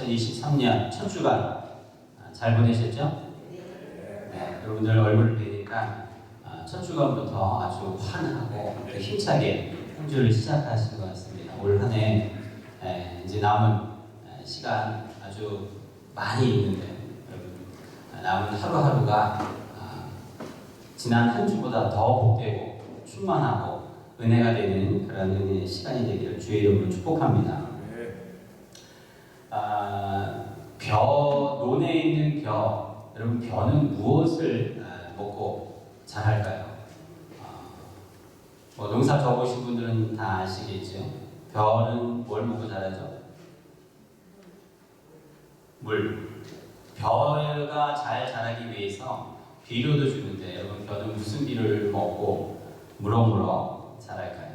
2023년 첫 주간 잘 보내셨죠? 네, 여러분들 얼굴을 뵈니까 첫 주간부터 아주 환하고 힘차게 한 주를 시작하신 것 같습니다. 올 한 해 이제 남은 시간 아주 많이 있는데 여러분 남은 하루하루가 지난 한 주보다 더 복되고 충만하고 은혜가 되는 그런 은혜의 시간이 되기를 주의 이름으로 축복합니다. 논에 있는 벼, 여러분 벼는 무엇을 먹고 자랄까요? 농사 져보신 분들은 다 아시겠죠? 벼는 뭘 먹고 자라죠? 물. 벼가 잘 자라기 위해서 비료도 주는데 여러분 벼는 무슨 비료를 먹고 무럭무럭 자랄까요?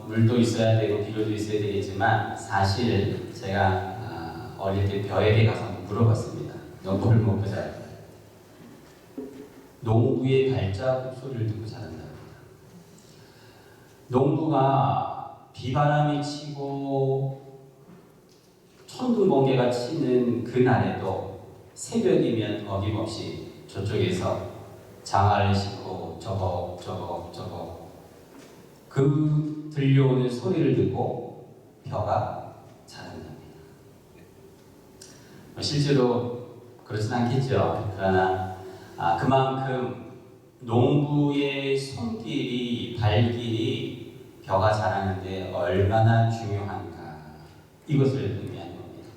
물도 있어야 되고 비료도 있어야 되겠지만 사실 제가 어릴 때 벼에게 가서 물어봤습니다. 너 뭘 먹고 자랄까? 농부의 발자국 소리를 듣고 자란답니다. 농부가 비바람이 치고 천둥 번개가 치는 그날에도 새벽이면 어김없이 저쪽에서 장화를 신고 저거 그 들려오는 소리를 듣고 벼가 자란답니다. 실제로 그렇진 않겠죠. 그러나 그만큼 농부의 손길이 발길이 벼가 자라는데 얼마나 중요한가 이것을 의미하는 겁니다.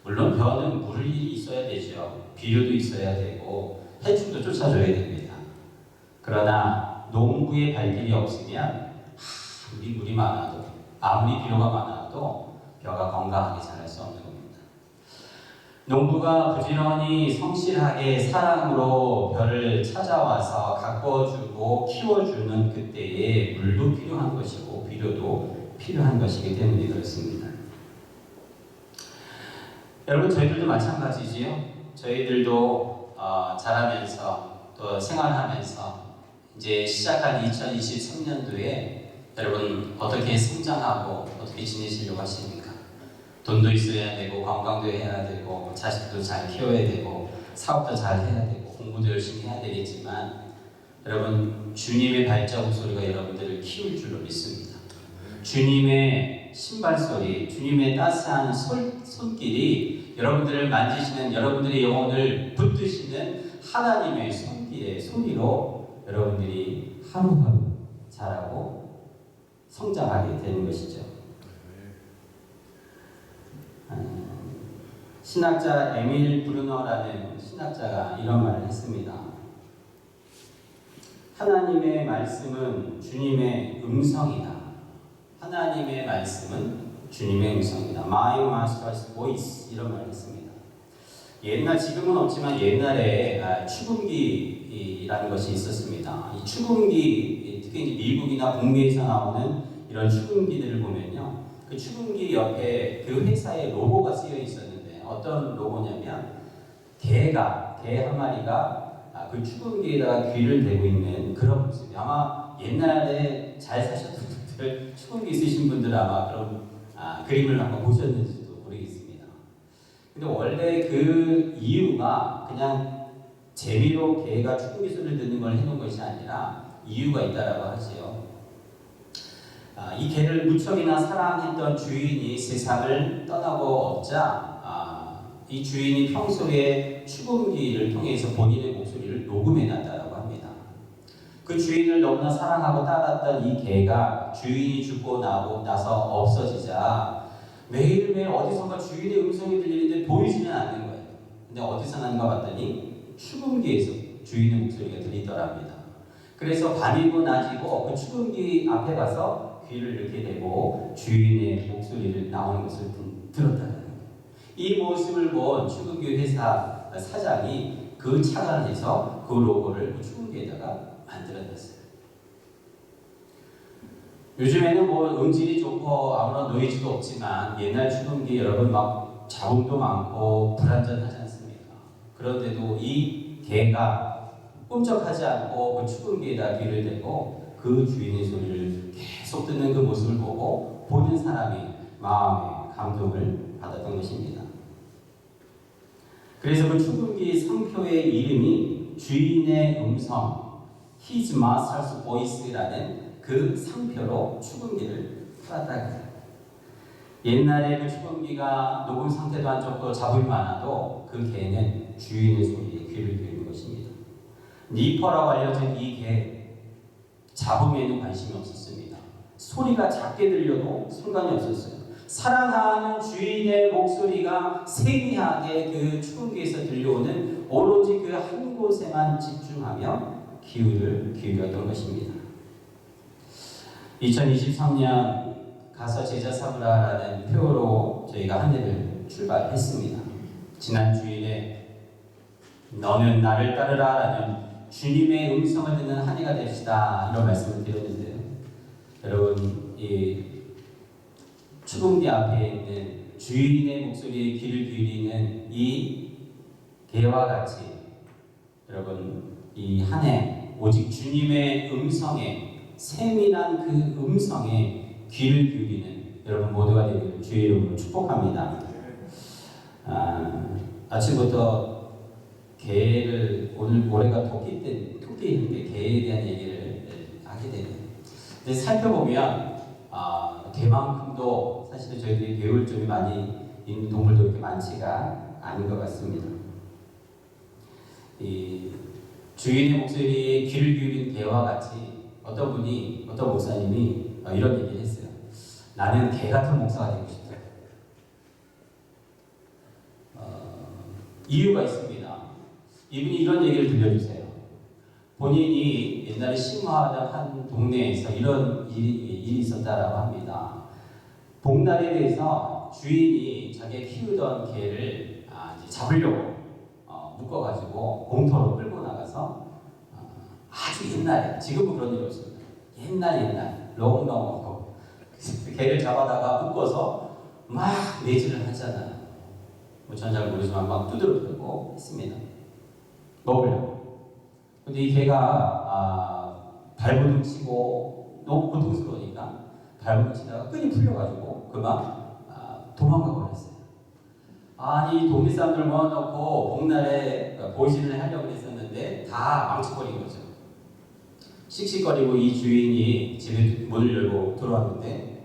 물론 벼는 물이 있어야 되죠. 비료도 있어야 되고 해충도 쫓아줘야 됩니다. 그러나 농부의 발길이 없으면 아무리 물이 많아도 아무리 비료가 많아도 벼가 건강하게 자랄 수 없는 겁니다. 농부가 부지런히 성실하게 사랑으로 벼를 찾아와서 가꿔주고 키워주는 그때에 물도 필요한 것이고 비료도 필요한 것이기 때문에 그렇습니다. 여러분 저희들도 마찬가지지요. 저희들도 자라면서 또 생활하면서 이제 시작한 2023년도에 여러분 어떻게 성장하고 어떻게 지내시려고 하십니까? 돈도 있어야 되고 건강도 해야 되고 자식도 잘 키워야 되고 사업도 잘 해야 되고 공부도 열심히 해야 되겠지만 여러분 주님의 발자국 소리가 여러분들을 키울 줄로 믿습니다. 주님의 신발 소리, 주님의 따스한 손길이 여러분들을 만지시는 여러분들의 영혼을 붙드시는 하나님의 손길의 소리로 여러분들이 하루하루 자라고 성장하게 되는 것이죠. 신학자 에밀 브루너라는 신학자가 이런 말을 했습니다. 하나님의 말씀은 주님의 음성이다. 하나님의 말씀은 주님의 음성이다. My Master's Voice 이런 말을 했습니다. 지금은 없지만 옛날에 추금기라는 것이 있었습니다. 이 추금기, 특히 이제 미국이나 북미에서 나오는 이런 추금기들을 보면요. 그 추금기 옆에 그 회사의 로고가 쓰여 있었는데 어떤 로고냐면 개 한 마리가 그 추금기에다가 귀를 대고 있는 그런 모습이 아마 옛날에 잘 사셨던 분들 추금기 있으신 분들 아마 그런 그림을 한번 보셨는지도 모르겠습니다. 근데 원래 그 이유가 그냥 재미로 개가 추금기 소리를 듣는 걸 해놓은 것이 아니라 이유가 있다라고 하지요. 이 개를 무척이나 사랑했던 주인이 세상을 떠나고 없자 이 주인이 평소에 추금기를 통해서 본인의 목소리를 녹음해놨다고 합니다. 그 주인을 너무나 사랑하고 따랐던 이 개가 주인이 죽고 나서 없어지자 매일매일 어디선가 주인의 음성이 들리는데 보이지는 않는 거예요. 근데 어디서 나는가 봤더니 추금기에서 주인의 목소리가 들리더랍니다. 그래서 밤이고 낮이고 그 추금기 앞에 가서 귀를 이렇게 대고 주인의 목소리를 나오는 것을 들었다는 거예요. 이 모습을 본 추금기 회사 사장이 그 착안해서 그 로고를 그 추금기에다가 만들어냈어요. 요즘에는 음질이 좋고 아무런 노이즈도 없지만 옛날 추금기 여러분 막 자국도 많고 불안전하지 않습니까? 그런데도 이 개가 꿈쩍하지 않고 그 추금기에다 귀를 대고 그 주인의 소리를 계속 듣는 그 모습을 보고 보는 사람이 마음의 감동을 받았던 것입니다. 그래서 그 출애굽기 상표의 이름이 주인의 음성, His Master's Voice라는 그 상표로 출애굽기를 팔았다고 해요. 옛날에 그 출애굽기가 녹음 상태도 안 좋고 잡음이 많아도 그 개는 주인의 소리에 귀를 기울이는 것입니다. 니퍼라고 알려진 이 개, 잡음에는 관심이 없었습니다. 소리가 작게 들려도 상관이 없었어요. 사랑하는 주인의 목소리가 세미하게 그 출애굽기에서 들려오는 오로지 그 한 곳에만 집중하며 귀를 기울였던 것입니다. 2023년 가서 제자 삼으라라는 표로 저희가 한 해를 출발했습니다. 지난 주일에 너는 나를 따르라라는 주님의 음성을 듣는 한 해가 됩시다 이런 말씀을 드렸는데요. 여러분 이 출애굽기 앞에 있는 주인의 목소리에 귀를 기울이는 이 개와 같이 여러분 이 한 해 오직 주님의 음성에 세밀한 그 음성에 귀를 기울이는 여러분 모두가 되기를 주의 이름으로 축복합니다. 아침부터 개를 오늘 올해가 토끼인데 개에 대한 얘기를 하게 되네요. 근데 살펴보면 개만큼도 사실은 저희들이 배울 점이 많이 있는 동물도 이렇게 많지가 않은 것 같습니다. 이 주인의 목소리에 귀를 기울인 개와 같이 어떤 목사님이 이런 얘기를 했어요. 나는 개 같은 목사가 되고 싶다. 이유가 있습니다. 이분이 이런 얘기를 들려주세요. 본인이 옛날에 신고하던 한 동네에서 이런 일이 있었다라고 합니다. 복날에 대해서 주인이 자기가 키우던 개를 이제 잡으려고 묶어가지고 공터로 끌고 나가서 아주 옛날에, 지금은 그런 일이 없습니다. 옛날 롱하고 개를 잡아다가 묶어서 막 내질을 하잖아요. 뭐 전 잘 모르지만 막 두드려 패고 했습니다. 먹으려고. 근데 이 개가 발버둥 치고 너무 고통스러우니까 발버둥 치다가 끈이 풀려가지고 그만 도망가 버렸어요. 아니 동네 사람들 모아놓고 복날에 보이신을 하려고 했었는데 다 망쳐버린 거죠. 씩씩거리고 이 주인이 집에 문을 열고 들어왔는데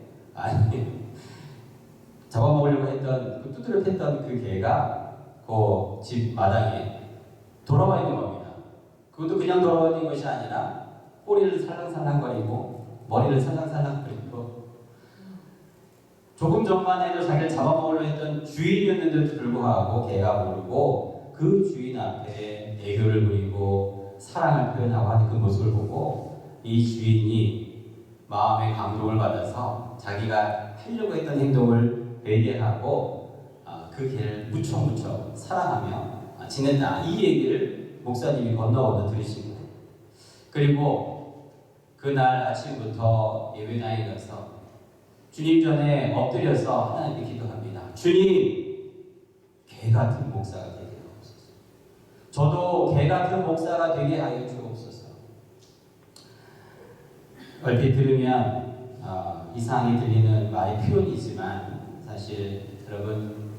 잡아먹으려고 했던 두드려 팼던 그 개가 그 집 마당에 돌아와 있는 겁니다. 그것도 그냥 돌아와 있는 것이 아니라 꼬리를 살랑살랑거리고 머리를 살랑살랑거리고 조금 전만 해도 자기를 잡아먹으려 했던 주인이었는데도 불구하고 개가 모르고 그 주인 앞에 애교를 부리고 사랑을 표현하고 하는 그 모습을 보고 이 주인이 마음의 감동을 받아서 자기가 하려고 했던 행동을 배제하고 그 개를 무척 사랑하며 지낸다. 이 얘기를 목사님이 건너 들으신 거예요. 그리고 그날 아침부터 예배당에 가서 주님 전에 엎드려서 하나님께 기도합니다. 주님, 개 같은 목사가 되게 하옵소서. 저도 개 같은 목사가 되게 하여 주옵소서. 얼핏 들으면 이상하게 들리는 말의 표현이지만 사실 여러분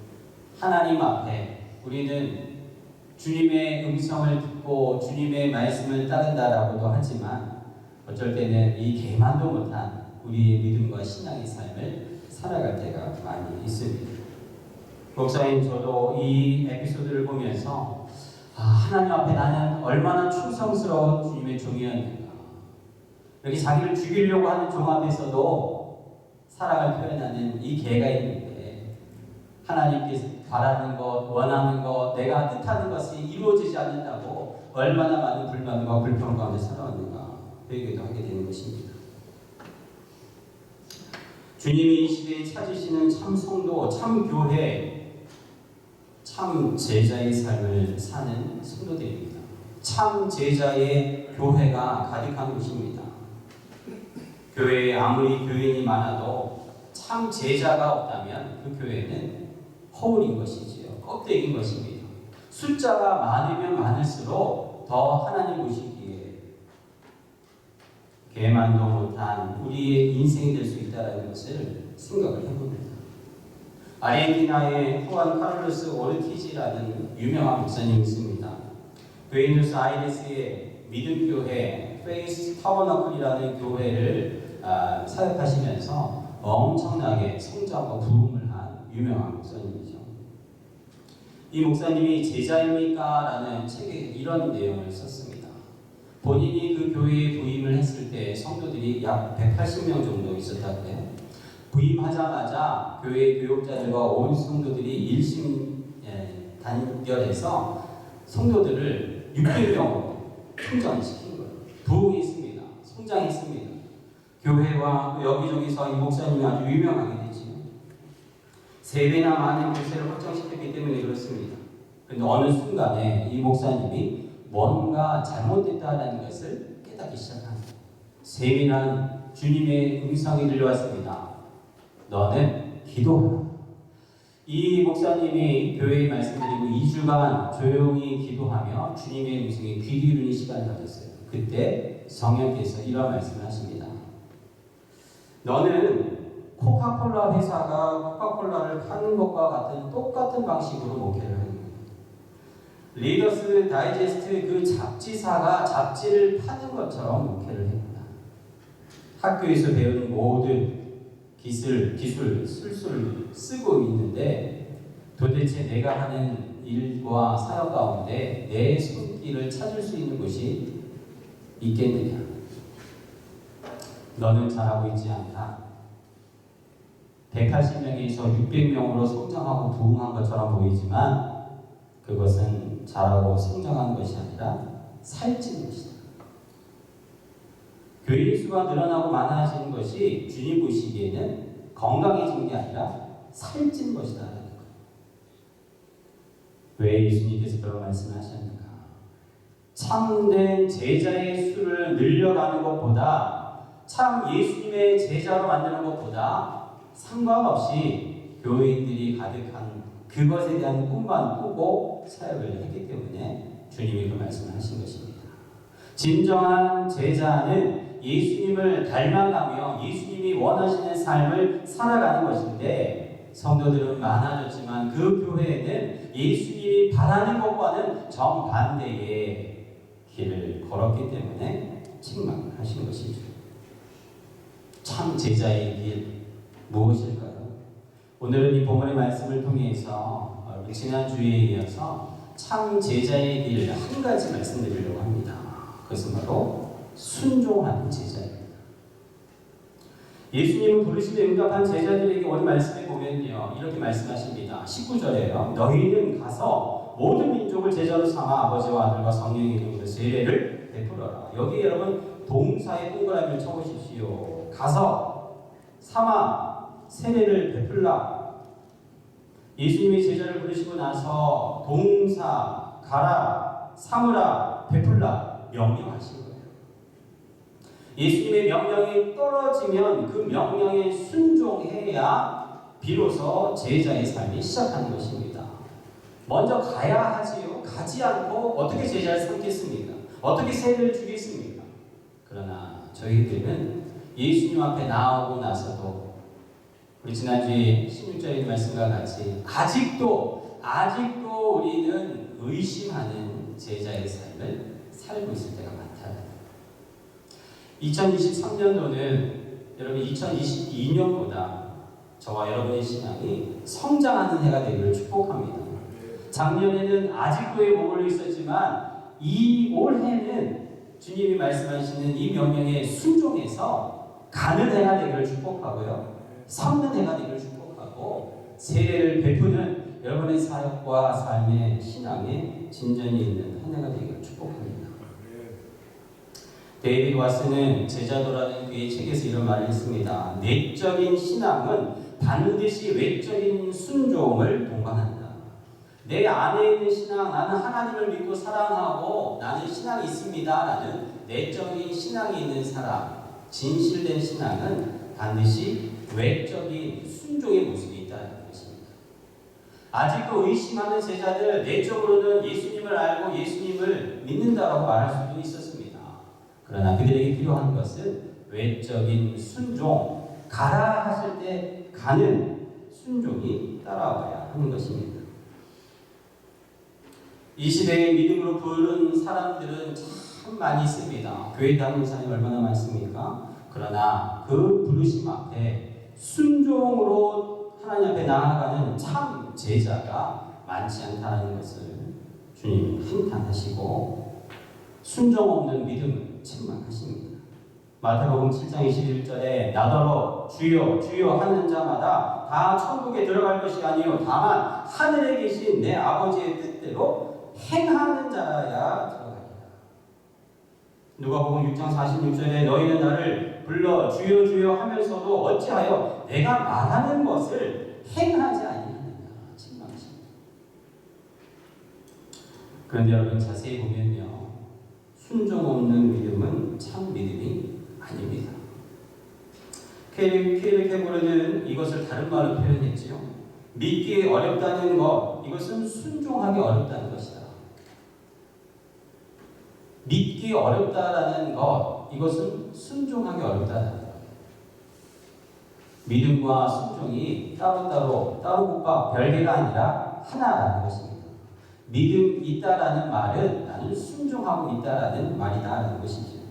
하나님 앞에 우리는 주님의 음성을 듣고 주님의 말씀을 따른다라고도 하지만 어쩔 때는 이 개만도 못한 우리의 믿음과 신앙의 삶을 살아갈 때가 많이 있습니다. 목사님 저도 이 에피소드를 보면서 하나님 앞에 나는 얼마나 충성스러운 주님의 종이었는가. 이렇게 자기를 죽이려고 하는 종 앞에서도 사랑을 표현하는 이 개가 있는데 하나님께서 바라는 것, 원하는 것, 내가 뜻하는 것이 이루어지지 않는다고 얼마나 많은 불만과 불평 가운데 살아왔는가 회개도 하게 되는 것입니다. 주님이 이 시대에 찾으시는 참 성도, 참 교회, 참 제자의 삶을 사는 성도들입니다. 참 제자의 교회가 가득한 곳입니다. 교회에 아무리 교인이 많아도 참 제자가 없다면 그 교회는 허울인 것이지요. 껍데기인 것입니다. 숫자가 많으면 많을수록 더 하나님 보시기에 개만도 못한 우리의 인생이 될 수 있다는 것을 생각을 해봅니다. 아르헨티나의 후안 카를로스 오르티지라는 유명한 목사님이 있습니다. 부에노스 아이레스의 믿음교회 페이스 타버너클이라는 교회를 사역하시면서 엄청나게 성장과 부흥을 한 유명한 목사님이죠. 이 목사님이 제자입니까? 라는 책에 이런 내용을 썼습니다. 본인이 그 교회에 부임을 했을 때 성도들이 약 180명 정도 있었다고 해요. 부임하자마자 교회 교육자들과 온 성도들이 일심단결해서 성도들을 600명으로 성장시킨 거예요. 부흥했습니다. 성장했습니다. 교회와 여기저기서 이 목사님이 아주 유명하게 됐죠. 3배나 많은 교세를 확장시켰기 때문에 그렇습니다. 그런데 어느 순간에 이 목사님이 뭔가 잘못됐다는 것을 깨닫기 시작합니다. 세밀한 주님의 음성이 들려왔습니다. 너는 기도하라. 이 목사님이 교회에 말씀드리고 2주간 조용히 기도하며 주님의 음성에 귀 기울이는 시간을 가졌어요. 그때 성령께서 이런 말씀을 하십니다. 너는 코카콜라 회사가 코카콜라를 파는 것과 같은 똑같은 방식으로 목회를 하는 거예요. 리더스 다이제스트 그 잡지사가 잡지를 파는 것처럼 목회를 합니다. 학교에서 배운 모든 기술 술술 쓰고 있는데 도대체 내가 하는 일과 사역 가운데 내 손길을 찾을 수 있는 곳이 있겠느냐? 너는 잘하고 있지 않다. 180명에서 600명으로 성장하고 부흥한 것처럼 보이지만 그것은 잘하고 성장한 것이 아니라 살찐 것이다. 교인 수가 늘어나고 많아지는 것이 주님 보시기에는 건강해진 게 아니라 살찐 것이다. 왜 예수님께서 그런 말씀을 하셨는가? 참된 제자의 수를 늘려가는 것보다 참 예수님의 제자로 만드는 것보다 상관없이 교인들이 가득한 그것에 대한 꿈만 꾸고 사역을 했기 때문에 주님이 그 말씀을 하신 것입니다. 진정한 제자는 예수님을 닮아가며 예수님이 원하시는 삶을 살아가는 것인데 성도들은 많아졌지만 그 교회에는 예수님이 바라는 것과는 정반대의 길을 걸었기 때문에 책망하신 것이죠. 참 제자의 길 무엇일까요? 오늘은 이 본문의 말씀을 통해서 지난주에 이어서 참 제자의 길 한 가지 말씀드리려고 합니다. 그것은 바로 순종하는 제자입니다. 예수님은 부르심에 응답한 제자들에게 오늘 말씀에 보면요 이렇게 말씀하십니다. 19절에요. 너희는 가서 모든 민족을 제자로 삼아 아버지와 아들과 성령의 이름으로 세례를 베풀어라. 여기 여러분 동사에 동그라미를 쳐보십시오. 가서 삼아 세례를 베풀라. 예수님이 제자를 부르시고 나서 동사 가라, 삼으라, 베풀라 명령하신 거예요. 예수님의 명령이 떨어지면 그 명령에 순종해야 비로소 제자의 삶이 시작하는 것입니다. 먼저 가야 하지요. 가지 않고 어떻게 제자를 삼겠습니까? 어떻게 세례를 주겠습니까? 그러나 저희들은 예수님 앞에 나오고 나서도 우리 지난주에 16절의 말씀과 같이 아직도 우리는 의심하는 제자의 삶을 살고 있을 때가 많다. 2023년도는 여러분 2022년보다 저와 여러분의 신앙이 성장하는 해가 되기를 축복합니다. 작년에는 아직도에 머물러 있었지만 이 올해는 주님이 말씀하시는 이 명령에 순종해서 가는 해가 되기를 축복하고요. 삼는 해가 되기를 축복하고 세례를 베푸는 여러분의 사역과 삶의 신앙에 진전이 있는 한 해가 되기를 축복합니다. 데이비드 왓슨은 제자도라는 그의 책에서 이런 말을 했습니다. 내적인 신앙은 반드시 외적인 순종을 동반한다. 내 안에 있는 신앙, 나는 하나님을 믿고 사랑하고 나는 신앙이 있습니다 라는 내적인 신앙이 있는 사람, 진실된 신앙은 반드시 외적인 순종의 모습이 있다는 것입니다. 아직도 의심하는 제자들, 내적으로는 예수님을 알고 예수님을 믿는다라고 말할 수도 있었습니다. 그러나 그들에게 필요한 것은 외적인 순종, 가라 하실 때 가는 순종이 따라와야 하는 것입니다. 이 시대에 믿음으로 부르는 사람들은 참 많이 있습니다. 교회 다니는 사람이 얼마나 많습니까? 그러나 그 부르심 앞에 순종으로 하나님 앞에 나아가는 참 제자가 많지 않다는 것을 주님이 한탄하시고 순종 없는 믿음을 책망하십니다. 마태복음 7장 21절에 나더러 주여 주여 하는 자마다 다 천국에 들어갈 것이 아니요 다만 하늘에 계신 내 아버지의 뜻대로 행하는 자라야 들어가리라. 누가복음 6장 46절에 너희는 나를 불러 주여 주여 하면서도 어찌하여 내가 말하는 것을 행하지 아니하느냐 책망하십니다. 그런데 여러분 자세히 보면요, 순종 없는 믿음은 참 믿음이 아닙니다. 케이크 캐머런은 이것을 다른 말로 표현했지요. 믿기 어렵다는 것, 이것은 순종하기 어렵다는 것이다. 믿기 어렵다라는 것, 이것은 순종하기 어렵다는 것. 믿음과 순종이 따로가 별개가 아니라 하나라는 것입니다. 믿음 있다라는 말은 나는 순종하고 있다라는 말이다라는 것이죠.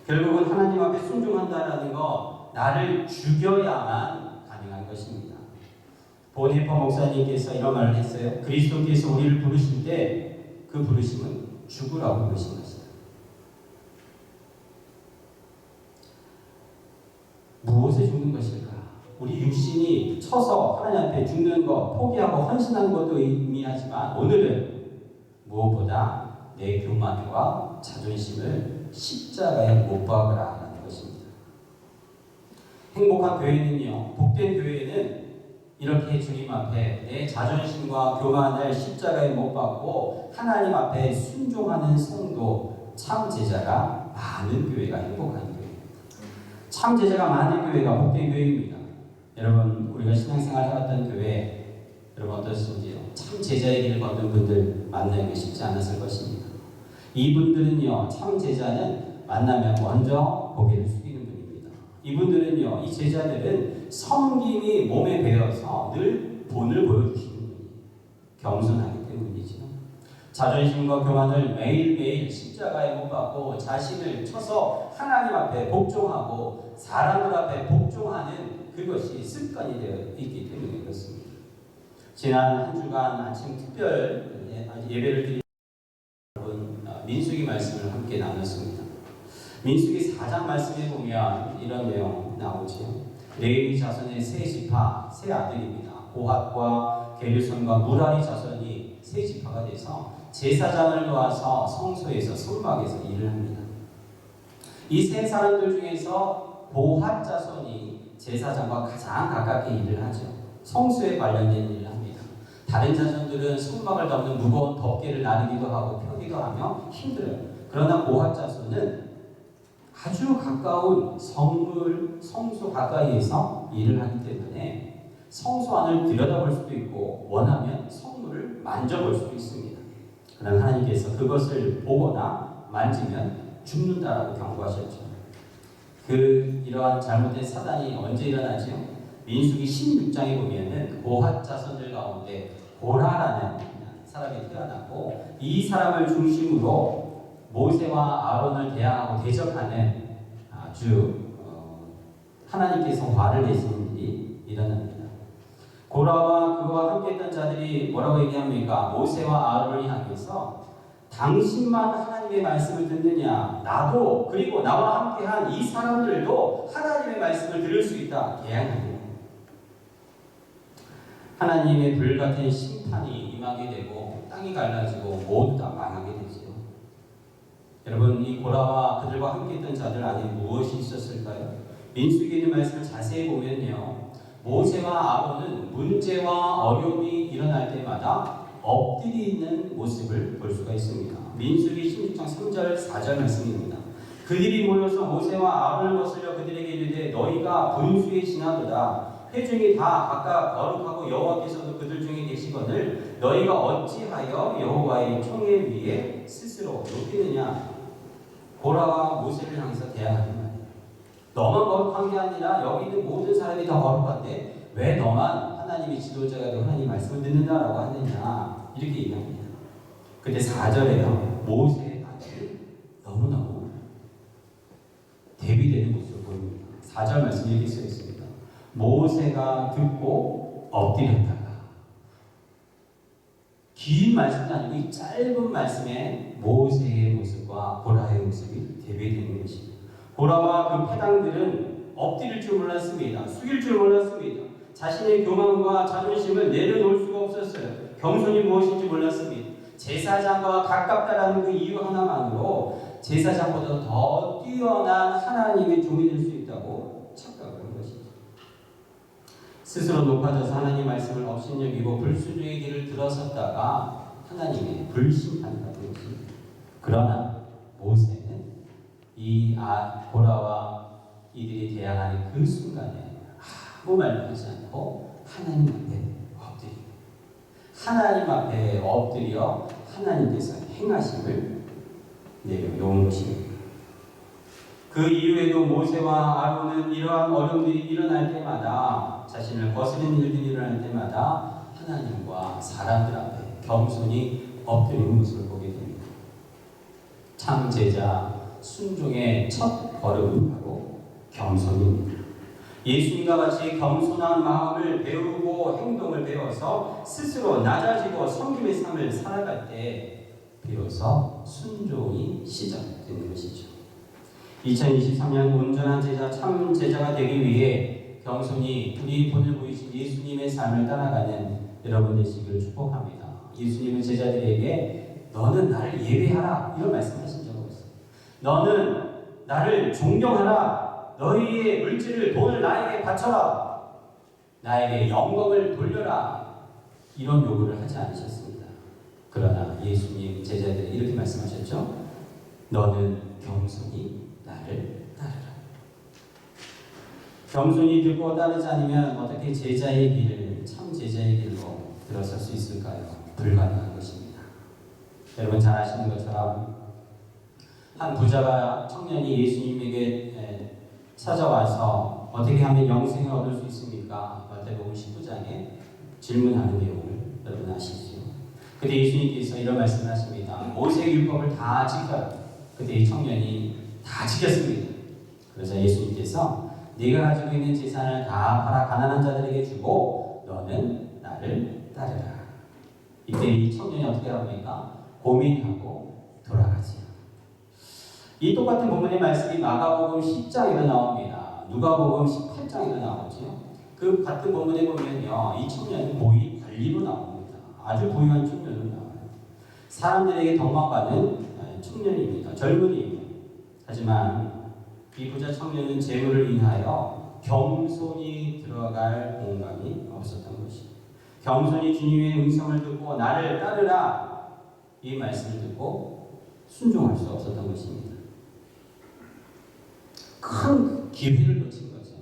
결국은 하나님 앞에 순종한다라는 거, 나를 죽여야만 가능한 것입니다. 본헤퍼 목사님께서 이런 말을 했어요. 그리스도께서 우리를 부르실 때 그 부르심은 죽으라고 부르신 것이다. 무엇에 죽는 것일까? 우리 육신이 쳐서 하나님 앞에 죽는 것, 포기하고 헌신하는 것도 의미하지만 오늘은 무엇보다 내 교만과 자존심을 십자가에 못 박으라는 것입니다. 행복한 교회는요, 복된 교회는 이렇게 주님 앞에 내 자존심과 교만을 십자가에 못 박고 하나님 앞에 순종하는 성도, 참 제자가 많은 교회가 행복한 교회입니다. 참 제자가 많은 교회가 복된 교회입니다. 여러분, 우리가 신앙생활 해왔던 교회, 여러분 어떠신지요? 참 제자의 길을 걷는 분들 만나기 쉽지 않았을 것입니다. 이분들은요, 참 제자는 만나면 먼저 고개를 숙이는 분입니다. 이분들은요, 이 제자들은 섬김이 몸에 배어서 늘 본을 보여주시는 분이에요. 겸손하기 때문이죠. 자존심과 교만을 매일매일 십자가에 못 박고 자신을 쳐서 하나님 앞에 복종하고 사람들 앞에 복종하는 그것이 습관이 되어 있기 때문에 그렇습니다. 지난 한 주간 아침 특별 예배를 드린 여러분, 민수기 말씀을 함께 나눴습니다. 민수기 4장 말씀에 보면 이런 내용 나오죠. 레위 자손의 세 지파, 세 아들입니다. 고핫과 게르손과 무라리 자손이 세 지파가 돼서 제사장을 놓아서 성소에서 성막에서 일을 합니다. 이 세 사람들 중에서 고핫 자손이 제사장과 가장 가깝게 일을 하죠. 성수에 관련된 일을 합니다. 다른 자손들은 성막을 덮는 무거운 덮개를 나르기도 하고 펴기도 하며 힘들어요. 그러나 고핫 자손은 아주 가까운 성소 가까이에서 일을 하기 때문에 성소 안을 들여다볼 수도 있고 원하면 성물을 만져볼 수도 있습니다. 그러나 하나님께서 그것을 보거나 만지면 죽는다라고 경고하셨죠. 이러한 잘못된 사단이 언제 일어나죠? 민수기 16장에 보면은 고핫 자손들 가운데 고라라는 사람이 태어나고 이 사람을 중심으로 모세와 아론을 대항하고 대적하는 아주 하나님께서 화를 내시는 일이 일어납니다. 고라와 그와 함께했던 자들이 뭐라고 얘기합니까? 모세와 아론을 향해서 당신만 하나님의 말씀을 듣느냐? 나도 그리고 나와 함께한 이 사람들도 하나님의 말씀을 들을 수 있다. 예언합니다. 하나님의 불같은 심판이 임하게 되고 땅이 갈라지고 모두 다 망하게 되죠. 여러분, 이 고라와 그들과 함께했던 자들 안에 무엇이 있었을까요? 민수기에 있는 말씀을 자세히 보면요, 모세와 아론은 문제와 어려움이 일어날 때마다 엎드리는 모습을 볼 수가 있습니다. 민수기 16장 3절 4절 말씀입니다. 그들이 모여서 모세와 아론을 거슬려 그들에게 이르되 너희가 분수에 지나도다. 회중이 다 각각 거룩하고 여호와께서도 그들 중에 계시거늘 너희가 어찌하여 여호와의 총회 위에 스스로 높이느냐. 고라와 모세를 향해서 대항하는 말이에요. 너만 거룩한 게 아니라 여기 있는 모든 사람이 다 거룩한데 왜 너만 하나님이 지도자가 너 하나님 말씀을 듣는다라고 하느냐 이렇게 얘기합니다. 근데 4절에요. 모세의 반응이 너무너무 대비되는 모습을 보입니다. 4절 말씀이 이렇게 써 있습니다. 모세가 듣고 엎드렸다가, 긴 말씀도 아니고 이 짧은 말씀에 모세의 모습과 고라의 모습이 대비되는 것입니다. 고라와 그 패당들은 엎드릴 줄 몰랐습니다. 숙일 줄 몰랐습니다. 자신의 교만과 자존심을 내려놓을 수가 없었어요. 겸손이 무엇인지 몰랐습니다. 제사장과 가깝다라는 그 이유 하나만으로 제사장보다 더 뛰어난 하나님의 종이 될 수 있다고 착각한 것이죠. 스스로 높아져서 하나님 말씀을 업신여기고 불순종의 길을 들어섰다가 하나님의 불심판을 받은 것입니다. 그러나 모세는 이 고라와 이들이 대항하는 그 순간에 아무 말도 하지 않고 하나님 앞에 엎드립니다. 하나님 앞에 엎드려 하나님께서 행하심을 내려놓은 것입니다. 그 이후에도 모세와 아론은 이러한 어려움들이 일어날 때마다, 자신을 거스르는 일들이 일어날 때마다 하나님과 사람들 앞에 겸손히 엎드리는 모습을 보게 됩니다. 참 제자 순종의 첫 걸음은 바로 겸손입니다. 예수님과 같이 겸손한 마음을 배우고 행동을 배워서 스스로 낮아지고 섬김의 삶을 살아갈 때 비로소 순종이 시작되는 것이죠. 2023년 온전한 제자, 참 제자가 되기 위해 겸손히 우리 본을 보이신 예수님의 삶을 따라가는 여러분 되시기를 축복합니다. 예수님은 제자들에게 너는 나를 예배하라 이런 말씀하신 적이 없어요. 너는 나를 존경하라. 너희의 물질을, 돈을 나에게 바쳐라. 나에게 영광을 돌려라. 이런 요구를 하지 않으셨습니다. 그러나 예수님 제자들이 이렇게 말씀하셨죠. 너는 겸손히 나를 따르라. 겸손히 듣고 따르지 않으면 어떻게 제자의 길을, 참 제자의 길로 들어설 수 있을까요? 불가능한 것입니다. 여러분 잘 아시는 것처럼 한 부자가 청년이 예수님에게 찾아와서 어떻게 하면 영생을 얻을 수 있습니까? 마태복음 19장에 질문하는 내용을 여러분 아시죠? 그때 예수님께서 이런 말씀을 하십니다. 모세의 율법을 다 지켜요. 그때 이 청년이 다 지켰습니다. 그래서 예수님께서 네가 가지고 있는 재산을 다 팔아 가난한 자들에게 주고 너는 나를 따르라. 이때 이 청년이 어떻게 합니까? 고민하고 돌아가지요. 이 똑같은 본문의 말씀이 마가복음 10장에도 나옵니다. 누가복음 18장에도 나오죠. 그 같은 본문에 보면요, 이 청년은 고위 관리로 나옵니다. 아주 부유한 청년으로 나와요. 사람들에게 덕망받는 청년입니다. 젊은이입니다. 하지만 이 부자 청년은 재물을 인하여 겸손히 들어갈 공간이 없었던 것입니다. 겸손히 주님의 음성을 듣고 나를 따르라 이 말씀을 듣고 순종할 수 없었던 것입니다. 큰 기회를 놓친 거죠.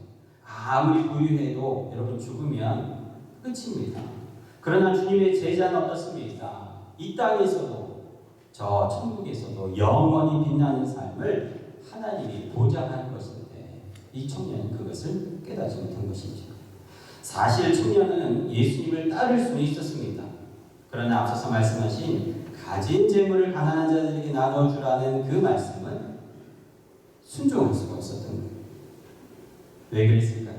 아무리 부유해도 여러분 죽으면 끝입니다. 그러나 주님의 제자는 어떻습니까? 이 땅에서도 저 천국에서도 영원히 빛나는 삶을 하나님이 보장하는 것인데 이 청년은 그것을 깨닫지 못한 것이죠. 사실 청년은 예수님을 따를 수는 있었습니다. 그러나 앞서서 말씀하신 가진 재물을 가난한 자들에게 나눠주라는 그 말씀은 순종할 수가 없었던 거예요. 왜 그랬을까요?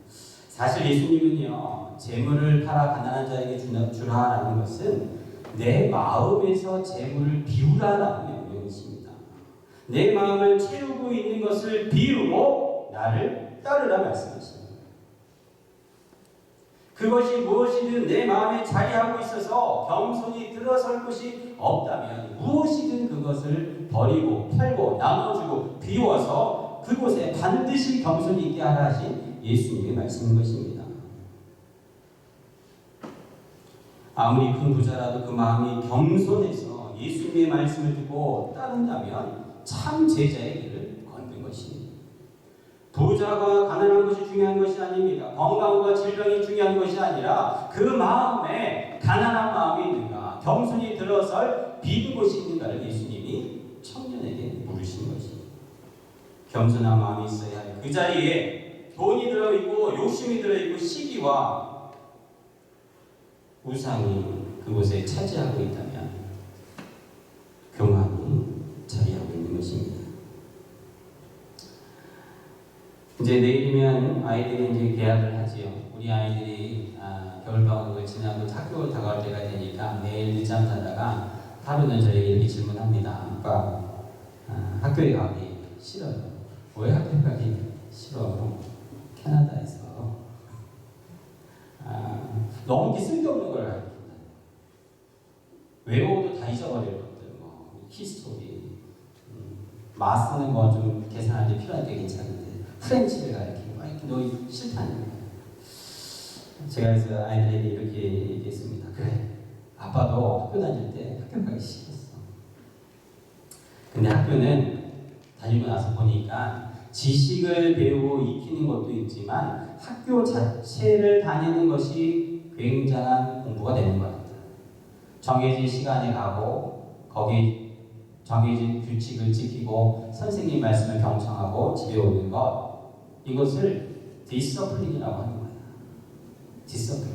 사실 예수님은요, 재물을 팔아 가난한 자에게 주라라는 것은 내 마음에서 재물을 비우라라는 명령이십니다. 내 마음을 채우고 있는 것을 비우고 나를 따르라 말씀하십니다. 그것이 무엇이든 내 마음에 자리하고 있어서 겸손히 들어설 곳이 없다면 무엇이든 그것을 버리고 팔고 나눠주고 비워서 그곳에 반드시 겸손히 있게 하라 하신 예수님의 말씀인 것입니다. 아무리 큰 부자라도 그 마음이 겸손해서 예수님의 말씀을 듣고 따른다면 참 제자의 길을 걷는 것입니다. 부자가 가난한 것이 중요한 것이 아닙니다. 건강과 질병이 중요한 것이 아니라 그 마음에 가난한 마음이 있는가, 겸손히 들어설 비는 곳이 있는가를 예수님이 청년에게 물으신 것입니다. 겸손한 마음이 있어야 해요. 그 자리에 돈이 들어있고 욕심이 들어있고 시기와 우상이 그곳에 차지하고 있다면 교만이 자리하고 있는 것입니다. 이제 내일이면 아이들이 이제 개학을 하지요. 우리 아이들이 겨울방학을 지나고 학교를 다가올 때가 되니까 매일 늦잠 자다가 하루는 저에게 이렇게 질문합니다. 아빠, 학교에 가기 싫어요. 왜 학교에 가기 싫어? 캐나다에서 너무 쓸데없는 걸 가르친다. 외워도 다 잊어버릴 것들, 히스토리, 마스는 뭐 좀 계산할 때 필요할 때 괜찮은데 프렌치를 가르치고 너 싫다는 거예요. 제가 그래서 아이들에게 이렇게 얘기했습니다. 그래, 아빠도 학교 다닐 때 학교 가기 싫었어. 근데 학교는 다니고 나서 보니까 지식을 배우고 익히는 것도 있지만 학교 자체를 다니는 것이 굉장한 공부가 되는 것 같아요. 정해진 시간에 가고 거기 정해진 규칙을 지키고 선생님 말씀을 경청하고 집에 오는 것, 이것을 디서플린이라고 하는 거예요. 디서플린.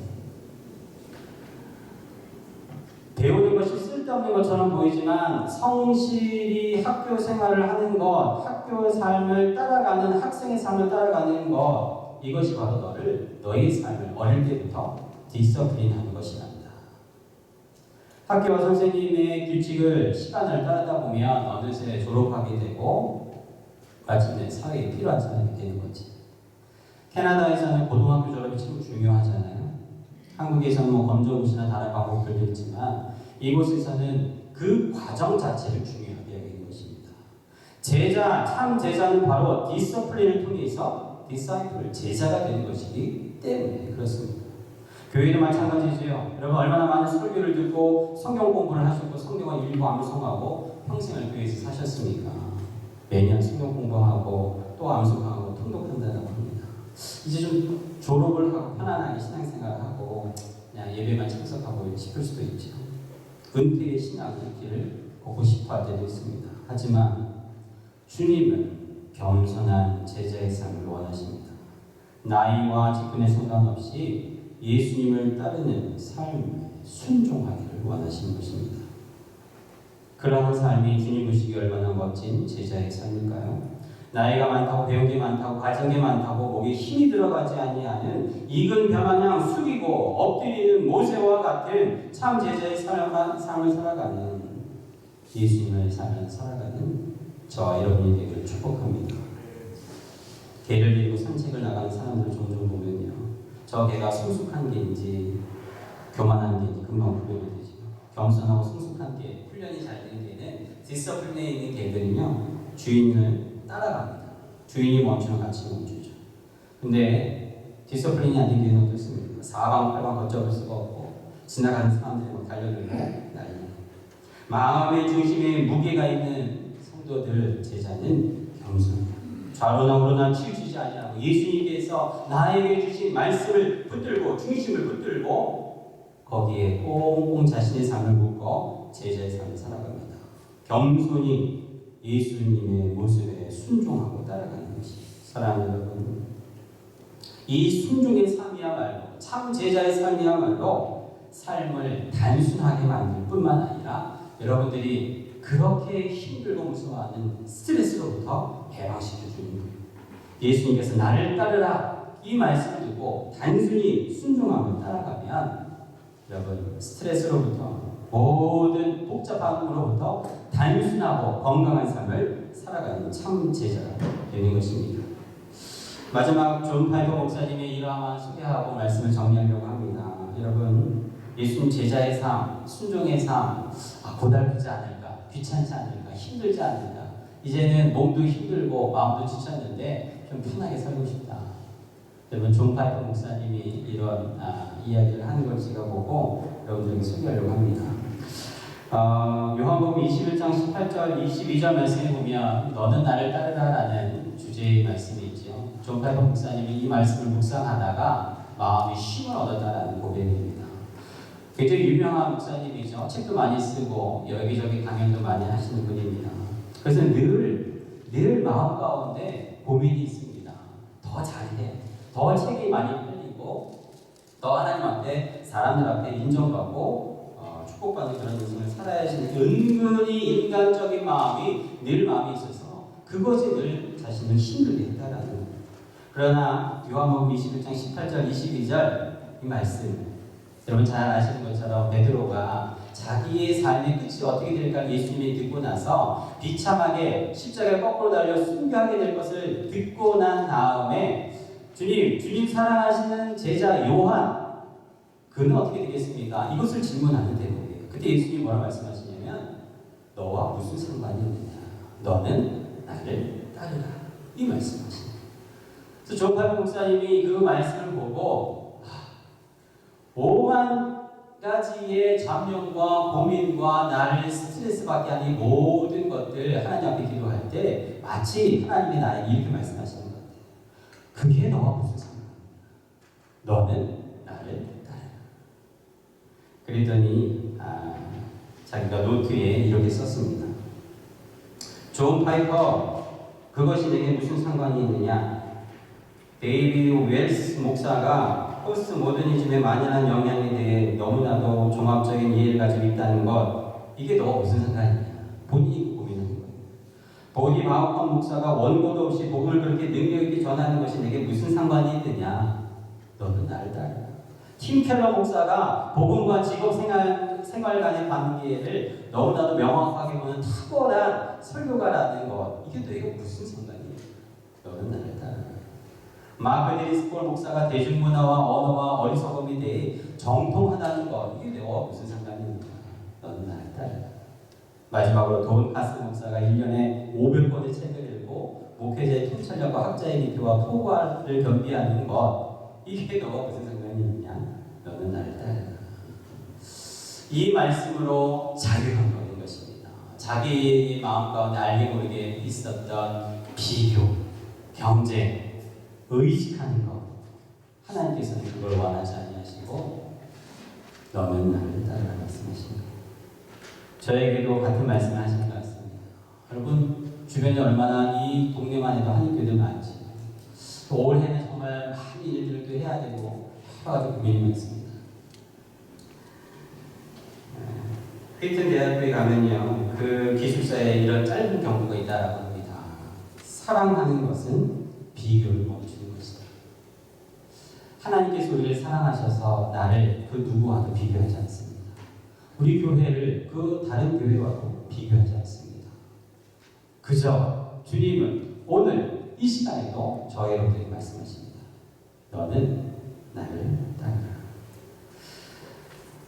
배우는 것이 쓸데없는 것처럼 보이지만 성실히 학교 생활을 하는 것, 학교 삶을 따라가는, 학생의 삶을 따라가는 것, 이것이 바로 너의 삶을 어릴 때부터 디서플린하는 것이랍니다. 학교와 선생님의 규칙을 시간을 따르다 보면 어느새 졸업하게 되고 마침내 사회에 필요한 사람이 되는 거지. 캐나다에서는 고등학교 졸업이 참 중요하잖아요. 한국에서는 뭐 검정고시나 다른 방법들도 있지만 이곳에서는 그 과정 자체를 중요하게 여기는 것입니다. 참 제자는 바로 디서플린을 통해서 디사이플, 제자가 되는 것이기 때문에 그렇습니다. 교회도 마찬가지지요. 여러분 얼마나 많은 설교를 듣고 성경 공부를 하셨고 성경을 읽고 암송하고 평생을 교회에서 사셨습니까? 매년 성경 공부하고 또 암송하고 통독한다고 합니다. 이제 좀 졸업을 하고 편안하게 신앙생활을 하고 그냥 예배만 참석하고 싶을 수도 있죠. 은퇴의 신앙의 길을 걷고 싶어 할 때도 있습니다. 하지만 주님은 겸손한 제자의 삶을 원하십니다. 나이와 직분에 상관없이 예수님을 따르는 삶에 순종하기를 원하시는 것입니다. 그러한 삶이 주님 보시기 얼마나 멋진 제자의 삶일까요? 나이가 많다고 배운 게 많다고 가진 게 많다고 목에 힘이 들어가지 아니하는 익은 벼마냥 숙이고 엎드리는 모세와 같은 참 제자의 삶을 살아가는 예수님의 삶을 살아가는 저와 여러분이 되기를 축복합니다. 개를 들고 산책을 나가는 사람들을 종종 보면요, 저 개가 성숙한 개인지 교만한 개인지 금방 구별이 되죠. 겸손하고 성숙한 개, 훈련이 잘 된 개는 디서플린에 있는 개들은요 주인을 따라갑니다. 주인이 멈추면 같이 멈추죠. 근데 디서플린이 안 된 개는 어떻습니까? 사방팔방 걷잡을 수가 없고 지나가는 사람들이 달려들고 난리. 마음의 중심에 무게가 있는 성도들 제자는 겸손합니다. 좌로나 우로나 치우치지 아니하고 예수님께서 나에게 주신 말씀을 붙들고 중심을 붙들고 거기에 꽁꽁 자신의 삶을 묶어 제자의 삶을 살아갑니다. 겸손히 예수님의 모습에 순종하고 따라가는 것이 사랑하는 여러분, 이 순종의 삶이야말로 참 제자의 삶이야말로 삶을 단순하게 만들 뿐만 아니라 여러분들이 그렇게 힘들고 무서워하는 스트레스로부터 해방시켜주는 거예요. 예수님께서 나를 따르라 이 말씀을 듣고 단순히 순종하며 따라가면 여러분 스트레스로부터 모든 복잡한 것으로부터 단순하고 건강한 삶을 살아가는 참 제자가 되는 것입니다. 마지막 존 파이퍼 목사님의 일화만 소개하고 말씀을 정리하려고 합니다. 여러분 예수님 제자의 삶, 순종의 삶, 고달프지 않을까, 귀찮지 않을까, 힘들지 않을까, 이제는 몸도 힘들고 마음도 지쳤는데 좀 편하게 살고 싶다. 여러분 존 파이퍼 목사님이 이런 이야기를 하는 걸 제가 보고 여러분들에게 소개하려고 합니다. 요한복음 21장 18절 22절 말씀에 보면 너는 나를 따르라라는 주제의 말씀이 있죠. 존 파이퍼 목사님이 이 말씀을 묵상하다가 마음에 쉼을 얻었다라는 고백입니다. 굉장히 유명한 목사님이죠. 책도 많이 쓰고 여기저기 강연도 많이 하시는 분입니다. 그래서 늘 마음 가운데 고민이 있습니다. 더 잘해, 더 책이 많이 팔리고 더 하나님 앞에 사람들 앞에 인정받고 축복받는 그런 인생을 살아야 하시는 은근히 인간적인 마음이 늘 마음에 있어서 그것이 늘 자신을 힘들게 했다라는 거예요. 그러나 요한복음 21장 18절 22절 이 말씀 여러분 잘 아시는 것처럼 베드로가 자기의 삶의 끝이 어떻게 될까 예수님이 듣고 나서 비참하게 십자가에 거꾸로 달려 순교하게 될 것을 듣고 난 다음에 주님 사랑하시는 제자 요한 그는 어떻게 되겠습니까? 이것을 질문하는 대목이에요. 그때 예수님이 뭐라 말씀하시냐면 너와 무슨 상관이 있느냐? 너는 나를 따르라. 이 말씀하시네요. 그래서 조팔 목사님이 그 말씀을 보고 5만 가지의 잡념과 고민과 나를 스트레스받게 하는 모든 것들 하나님 앞에 기도할 때 마치 하나님이 나에게 이렇게 말씀하시는 것 같아요. 그게 너와 무슨 상관이야? 너는 나를 따르라. 그랬더니 자기가 노트에 이렇게 썼습니다. 존 파이퍼 그것이 내게 무슨 상관이 있느냐? 데이비드 웰스 목사가 포스트 모더니즘의 만연한 영향에 대해 너무나도 종합적인 이해를 가지고 있다는 것 이게 너와 무슨 상관이냐? 본인이 고민하는 거예요. 보디 마우컨 목사가 원고도 없이 복음을 그렇게 능력 있게 전하는 것이 내게 무슨 상관이 있느냐? 너는 나를 따르라. 팀 켈러 목사가 복음과 직업 생활 간의 관계를 너무나도 명확하게 보는 탁월한 설교가라는 것 이게 너희가 무슨 상관이냐? 너는 나를 따르라. 마크 데리스폴 목사가 대중문화와 언어와 어리석음에 대해 정통하다는 것 이게 너와 무슨 상관이 있느냐? 너는 나를 따르라. 마지막으로 돈 카스 목사가 1년에 500권의 책을 읽고 목회자의 통찰력과 학자의 리뷰와 포괄을 겸비하는 것 이게 너와 무슨 상관이 있느냐? 너는 나를 따르라. 이 말씀으로 자유를 얻는 것입니다. 자기 마음 가운데 알게 모르게 있었던 비교, 경쟁, 의식하는 것 하나님께서는 그걸 원하지 아니하시고 너는 나를 따르라 말씀하십니다. 저에게도 같은 말씀을 하신 것 같습니다. 여러분 주변에 얼마나 이 동네만 해도 한인교들 많지. 올해는 정말 많은 일들도 해야 되고 여러 가지 고민이 많습니다. 페이튼 대학교에 가면요 그 기술사에 이런 짧은 경고가 있다라고 합니다. 사랑하는 것은 비교를 멈추는 것이다. 하나님께서 우리를 사랑하셔서 나를 그 누구와도 비교하지 않습니다. 우리 교회를 그 다른 교회와도 비교하지 않습니다. 그저 주님은 오늘 이 시간에도 저에게 말씀하십니다. 너는 나를 따르라.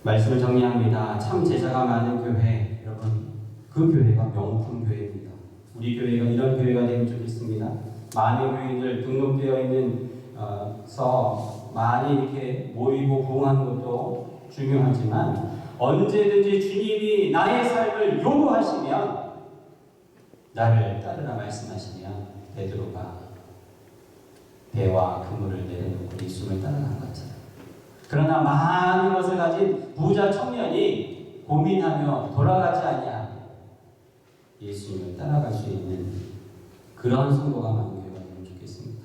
말씀을 정리합니다. 참 제자가 많은 교회 여러분 그 교회가 명품 교회입니다. 우리 교회가 이런 교회가 되면 좋겠습니다. 많은 교인들 등록되어 있는 많이 이렇게 모이고 부흥하는 것도 중요하지만 언제든지 주님이 나의 삶을 요구하시면 나를 따르라 말씀하시면 베드로가 배와 그물을 내려놓고 예수님을 따라간 것처럼 그러나 많은 것을 가진 부자 청년이 고민하며 돌아가지 아니하며 예수님을 따라갈 수 있는 그런 성도가 많은 교회가 되면 좋겠습니다.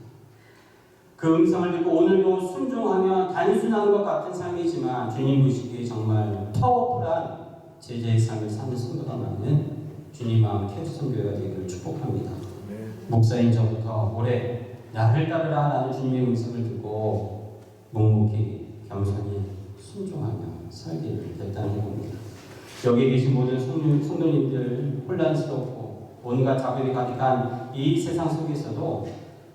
그 음성을 듣고 오늘도 순종하며 단순한 것 같은 삶이지만 주님 보시기에 정말 파워풀한 제자의 삶을 사는 성도가 많은 주님 마음 캐스턴 교회가 되기를 축복합니다. 목사인 저부터 올해 나를 따르라 라는 주님의 음성을 듣고 묵묵히 겸손히 순종하며 살기를 결단해봅니다. 여기 계신 모든 성도님들 혼란스럽고 온갖 잡음이 가득한 이 세상 속에서도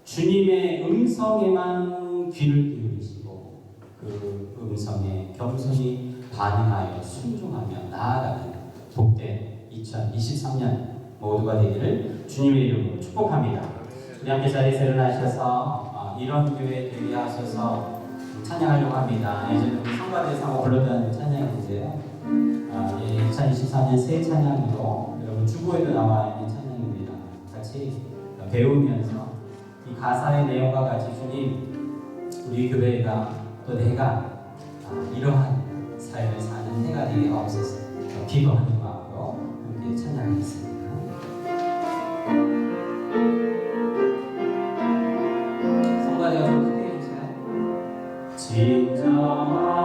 주님의 음성에만 귀를 기울이시고 그 음성에 겸손히 반응하여 순종하며 나아가는 복된 2023년 모두가 되기를 주님의 이름으로 축복합니다. 우리 함께 자리에서 일어나셔서 이런 교회 되게 하셔서 찬양하려고 합니다. 예전에 우리 성가대에서 한번 불러드렸는 찬양인데요. 2024년 새 찬양으로 여러분 주보에도 나와 있는 찬양입니다. 같이 배우면서 이 가사의 내용과 같이 주님 우리 교회가 또 내가 이러한 삶을 사는 해가 되게 하옵소서 기도하는 마음으로 함께 찬양하겠습니다. 성가대가 좀 크게 해주세요. 진정한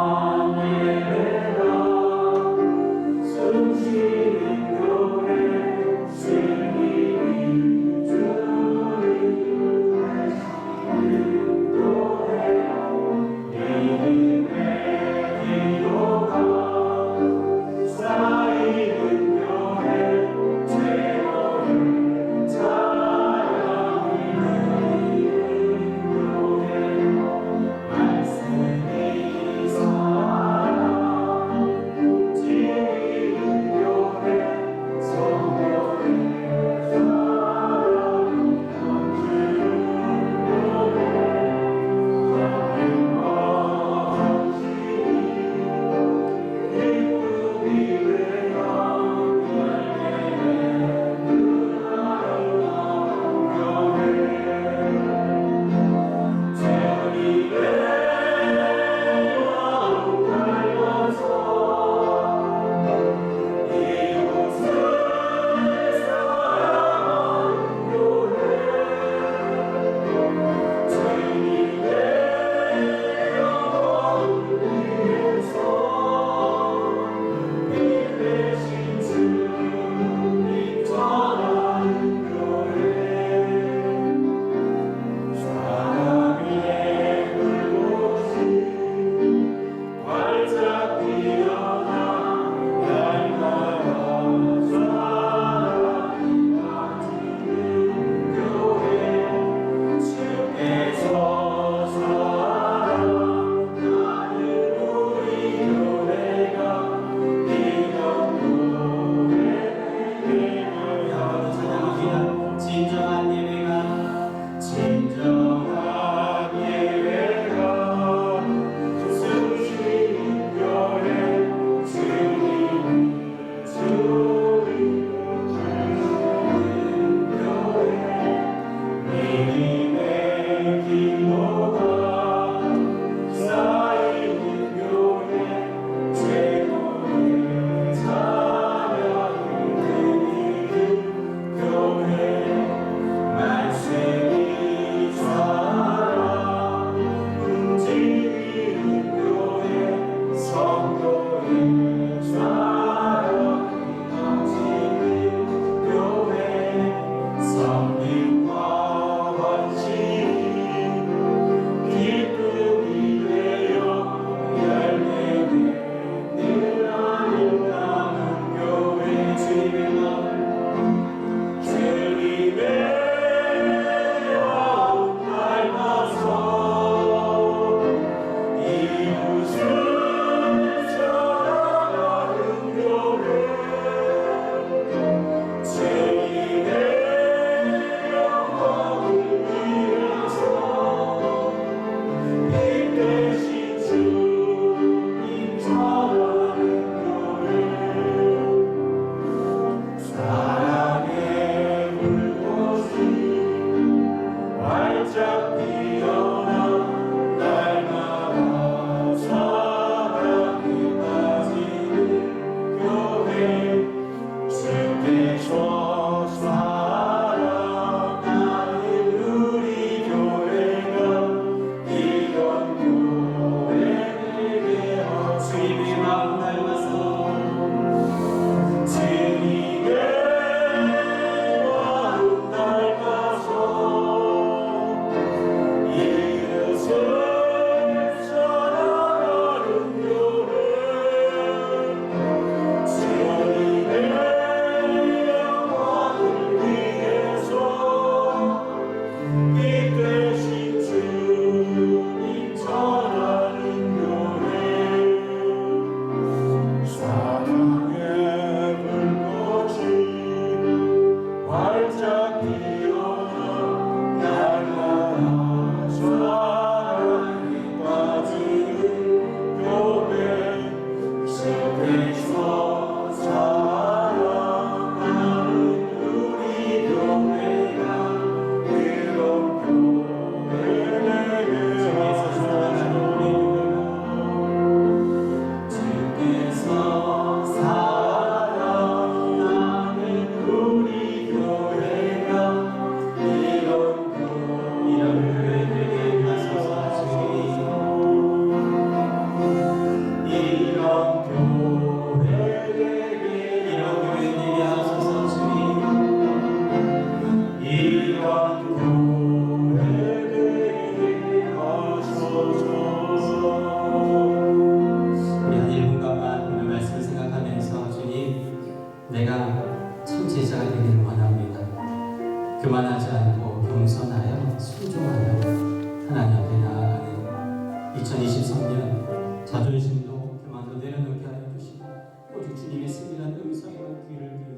내가 참 제자가 되기를 원합니다. 교만하지 않고 겸손하여 순종하여 하나님 앞에 나아가는 2023년 자존심도 교만도 내려놓게 하여 주시고 오직 주님의 승리한 음성에만 귀를 기울여